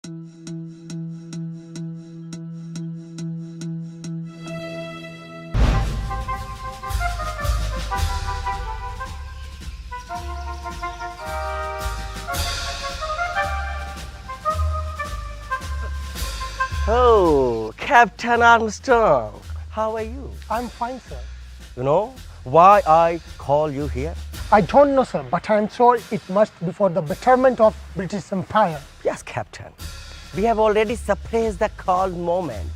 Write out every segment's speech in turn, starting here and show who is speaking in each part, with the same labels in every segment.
Speaker 1: Oh, Captain Armstrong, how are you?
Speaker 2: I'm fine, sir.
Speaker 1: You know why I call you here?
Speaker 2: I don't know, sir, but I'm sure it must be for the betterment of British Empire.
Speaker 1: Yes, Captain. We have already suppressed the cold moment.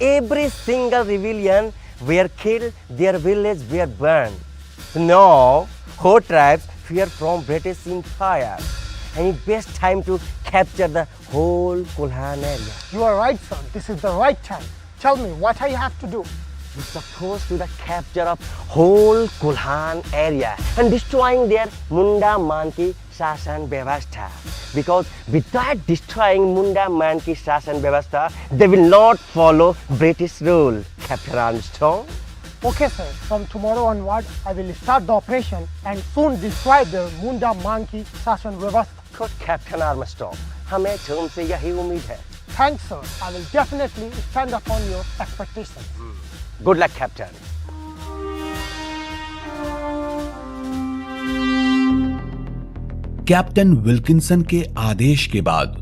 Speaker 1: Every single rebellion were killed, their villages were burned. Now, whole tribes fear from British Empire. And it's best time to capture the whole Kulhan area.
Speaker 2: You are right, sir. This is the right time. Tell me what I have to do.
Speaker 1: We're supposed to the capture of whole Kulhan area and destroying their Munda Manki Shasan Vyavastha. Because without destroying Munda Manki Shasan Vyavastha, they will not follow British rule. Captain Armstrong?
Speaker 2: Okay, sir. From tomorrow onward, I will start the operation and soon destroy the Munda Manki Shasan Vyavastha.
Speaker 1: Good Captain Armstrong. हमें तुमसे यही उम्मीद है.
Speaker 2: Thanks, sir. I will definitely stand upon your expectations.
Speaker 1: Good luck, Captain.
Speaker 3: Captain Wilkinson के आदेश के बाद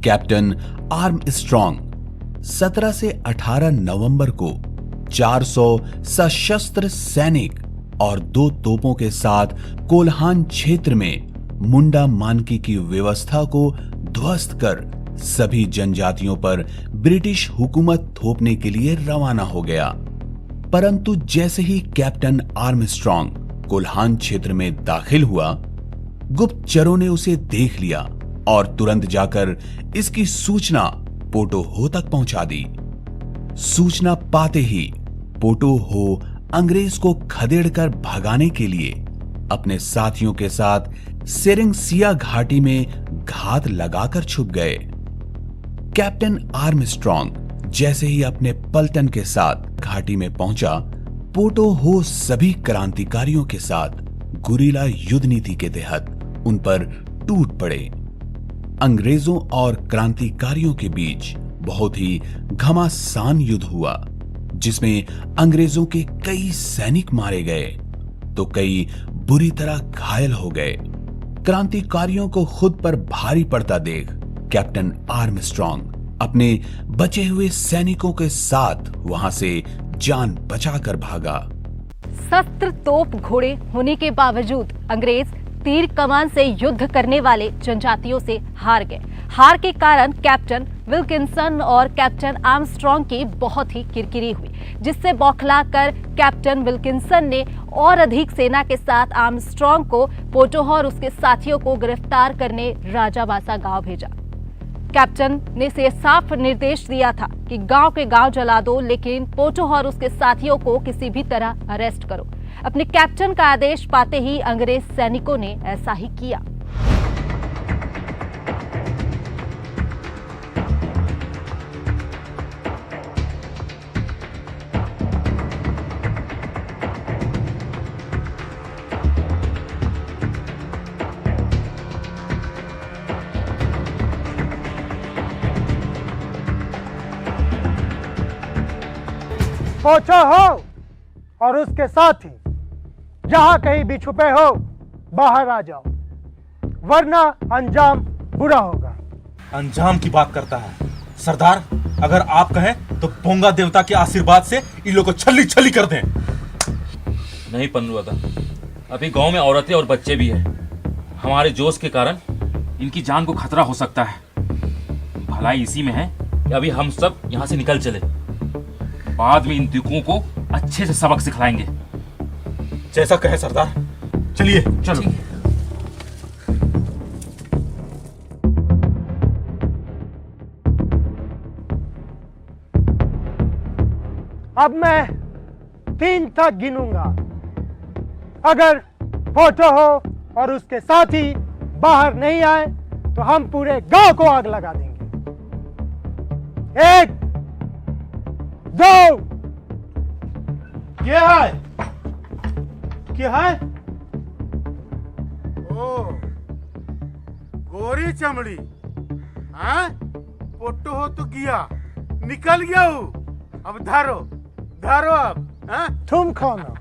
Speaker 3: captain Armstrong 17 से 18 नवंबर को 400 सशस्त्र सैनिक और 2 तोपों के साथ कोल्हान क्षेत्र में मुंडा मानकी की व्यवस्था को ध्वस्त कर सभी जनजातियों पर ब्रिटिश हुकूमत थोपने के लिए रवाना हो गया। परंतु जैसे ही कैप्टन आर्मस्ट्रॉन्ग कोल्हान क्षेत्र में दाखिल हुआ, गुप्तचरों ने उसे देख लिया और तुरंत जाकर इसकी सूचना पोटो हो तक पहुंचा दी। सूचना पाते ही पोटो हो अंग्रेज को खदेड़कर भगाने के लिए अपने साथियों के साथ सेरेंगसिया घाटी में घात लगाकर छुप गए। कैप्टन आर्मस्ट्रॉन्ग जैसे ही अपने पलटन के साथ घाटी में पहुंचा, पोटो हो सभी क्रांतिकारियों के साथ गुरिल्ला युद्ध नीति के तहत उन पर टूट पड़े। अंग्रेजों और क्रांतिकारियों के बीच बहुत ही घमासान युद्ध हुआ, जिसमें अंग्रेजों के कई सैनिक मारे गए तो कई बुरी तरह घायल हो गए। क्रांतिकारियों को खुद पर भारी पड़ता देख कैप्टन आर्मस्ट्रॉन्ग अपने बचे हुए सैनिकों के साथ वहां से जान बचाकर भागा।
Speaker 4: शस्त्र तोप घोड़े होने के बावजूद अंग्रेज तीर कमान से युद्ध करने वाले जनजातियों से हार गए। हार के कारण कैप्टन विल्किंसन और कैप्टन आर्मस्ट्रॉन्ग की बहुत ही किरकिरी हुई, जिससे बौखलाकर कैप्टन विल्किंसन ने और अधिक सेना के साथ आर्मस्ट्रॉन्ग को पोटोहो और उसके साथियों को गिरफ्तार करने राजाबासा गांव भेजा। कैप्टन ने से साफ निर्देश दिया था कि गांव के गांव जला दो, लेकिन पोटोहो और उसके साथियों को किसी भी तरह अरेस्ट करो। अपने कैप्टन का आदेश पाते ही अंग्रेज सैनिकों ने ऐसा ही किया।
Speaker 2: पोटोहो और उसके साथी जहां कहीं भी छुपे हो, बाहर आ जाओ, वरना अंजाम बुरा होगा।
Speaker 5: अंजाम की बात करता है सरदार। अगर आप कहें तो पोंगा देवता के आशीर्वाद से इन लोगों को छल्ली छल्ली कर दें।
Speaker 6: नहीं पन्नुआदा, अभी गांव में औरतें और बच्चे भी हैं। हमारे जोश के कारण इनकी जान को खतरा हो सकता है। भलाई इसी में है कि अभी हम सब यहाँ से निकल चले, बाद में इन दिकों को अच्छे से सबक सिखलाएंगे।
Speaker 5: जैसा कहे सरदार, चलिए चलो।
Speaker 2: अब मैं 3 तक गिनूंगा। अगर पोटोहो और उसके साथी बाहर नहीं आए तो हम पूरे गांव को आग लगा देंगे। 1, 2।
Speaker 5: क्या है? क्या है?
Speaker 7: ओ, गोरी चमड़ी, हाँ? पोटो हो तो गया, निकल गया हूँ। अब धारो धारो अब। हाँ?
Speaker 2: तुम कौन हो?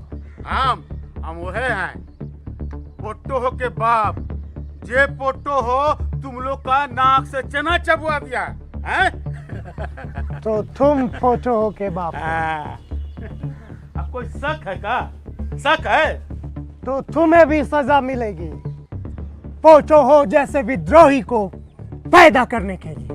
Speaker 7: हम वो हैं पोटो हो के बाप। जे पोटो हो तुम लोग का नाक से चना चबवा दिया है।
Speaker 2: तो तुम फोटो हो के बाप हो।
Speaker 7: अब कोई शक है का? शक है
Speaker 2: तो तुम्हें भी सजा मिलेगी, फोटो हो जैसे विद्रोही को पैदा करने के लिए।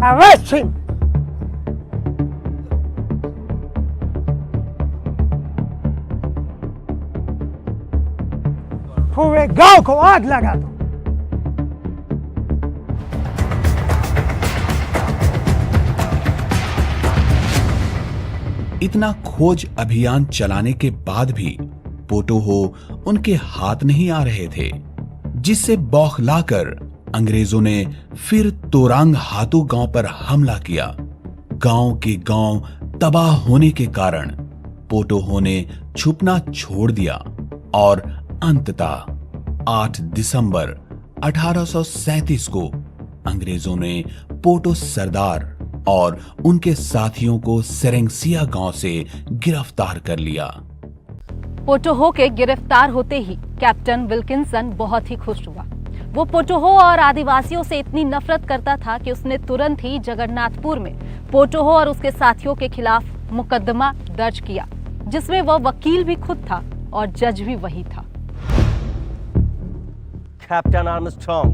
Speaker 2: Arrest him! पूरे गांव को आग लगा दो।
Speaker 3: इतना खोज अभियान चलाने के बाद भी पोटोहो उनके हाथ नहीं आ रहे थे, जिससे बौखलाकर अंग्रेजों ने फिर तोरांग हातू गांव पर हमला किया। गांव के गांव तबाह होने के कारण पोटोहो ने छुपना छोड़ दिया और अंततः 8 दिसंबर 1837 को अंग्रेजों ने पोटो सरदार और उनके साथियों को सेरेंगसिया गांव से गिरफ्तार कर लिया।
Speaker 4: पोटोहो के गिरफ्तार होते ही कैप्टन विल्किंसन बहुत ही खुश हुआ। वो पोटोहो और आदिवासियों से इतनी नफरत करता था कि उसने तुरंत ही जगन्नाथपुर में पोटोहो और उसके साथियों के खिलाफ मुकदमा दर्ज किया, जिसमें वह वकील भी खुद था और जज भी वही था।
Speaker 1: कैप्टन आर्मस्ट्रॉन्ग,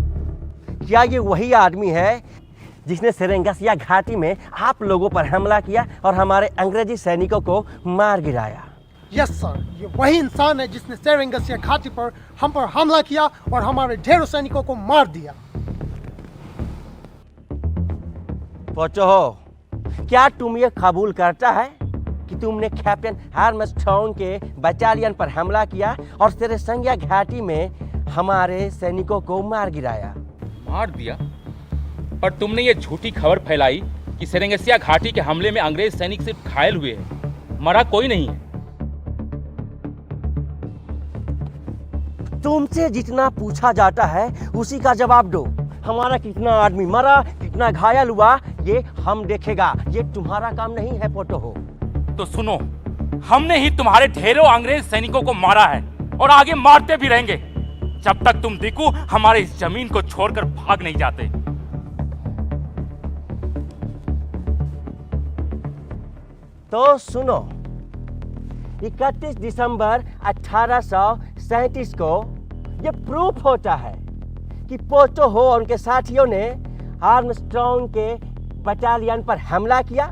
Speaker 1: क्या ये वही आदमी है जिसने सेरेंगसिया घाटी में आप लोगों पर हमला किया और हमारे अंग्रेजी सैनिकों को मार गिराया?
Speaker 2: यस सर, ये वही इंसान है जिसने सेरेंगसिया घाटी पर हम पर हमला किया और हमारे ढेरों सैनिकों को मार दिया।
Speaker 1: पोटोहो, क्या तुम ये कबूल करता है कि तुमने कैप्टन आर्मस्ट्रॉन्ग के बटालियन पर हमला किया और सेरेंगसिया घाटी में हमारे सैनिकों को मार गिराया?
Speaker 6: मार दिया? पर तुमने ये झूठी खबर फैलाई कि सेरेंगसिया घाटी के हमले में अंग्रेज सैनिक सिर्फ घायल हुए हैं, मरा कोई नहीं है।
Speaker 1: तुमसे जितना पूछा जाता है उसी का जवाब दो। हमारा कितना आदमी मरा, कितना घायल हुआ, ये हम देखेगा। ये तुम्हारा काम नहीं है पोटोहो।
Speaker 6: तो सुनो, हमने ही तुम्हारे ढेरों अंग्रेज सैनिकों को मारा है और आगे मारते भी रहेंगे जब तक तुम दिकू हमारे इस जमीन को छोड़कर भाग नहीं जाते।
Speaker 1: तो सुनो, 31 दिसंबर 1837 को ये प्रूफ होता है कि पोटोहो और उनके साथियों ने आर्मस्ट्रॉन्ग के बटालियन पर हमला किया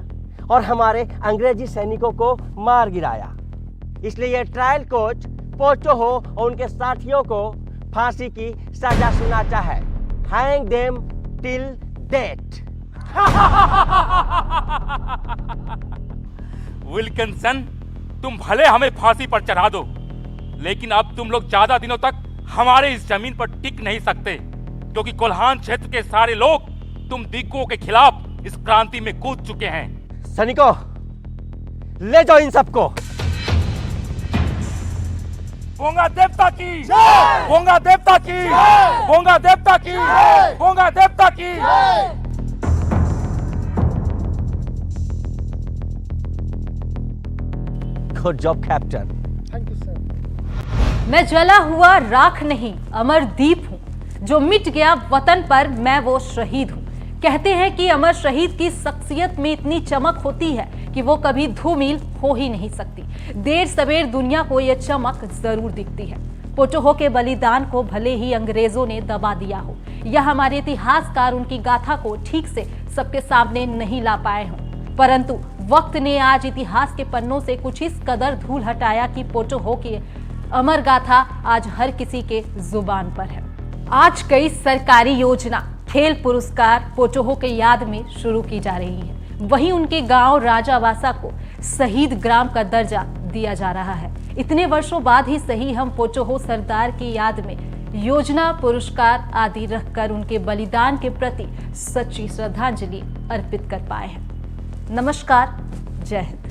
Speaker 1: और हमारे अंग्रेजी सैनिकों को मार गिराया। इसलिए ये ट्रायल कोर्ट पोटोहो और उनके साथियों को फांसी की सजा सुनाता है। Hang them till death.
Speaker 6: Wilkinson, तुम भले हमें फांसी पर चढ़ा दो, लेकिन अब तुम लोग ज्यादा दिनों तक हमारे इस जमीन पर टिक नहीं सकते, क्योंकि कोल्हान क्षेत्र के सारे लोग तुम दिक्कुओं के खिलाफ इस क्रांति में कूद चुके हैं।
Speaker 1: सैनिकों, ले जाओ इन सबको।
Speaker 6: बोंगा देवता की, बोंगा देवता की, बोंगा देवता की, बोंगा देवता की।
Speaker 1: Good job captain.
Speaker 2: Thank you sir.
Speaker 4: मैं जला हुआ राख नहीं, अमर दीप हूँ। जो मिट गया वतन पर, मैं वो शहीद हूँ। कहते हैं कि अमर शहीद की शख्सियत में इतनी चमक होती है कि वो कभी धूमिल हो ही नहीं सकती। देर सवेर दुनिया को यह चमक जरूर दिखती है। पोटोहो के बलिदान को भले ही अंग्रेजों ने दबा दिया हो या हमारे इतिहासकार उनकी गाथा को ठीक से सबके सामने नहीं ला पाए हों, परंतु वक्त ने आज इतिहास के पन्नों से कुछ इस कदर धूल हटाया कि पोटोहो की अमर गाथा आज हर किसी के जुबान पर है। आज कई सरकारी योजना, खेल पुरस्कार पोटोहो के याद में शुरू की जा रही है। वहीं उनके गांव राजावासा को शहीद ग्राम का दर्जा दिया जा रहा है। इतने वर्षों बाद ही सही हम पोटोहो सरदार की याद में योजना, पुरस्कार आदि रखकर उनके बलिदान के प्रति सच्ची श्रद्धांजलि अर्पित कर पाए हैं। नमस्कार, जय हिंद।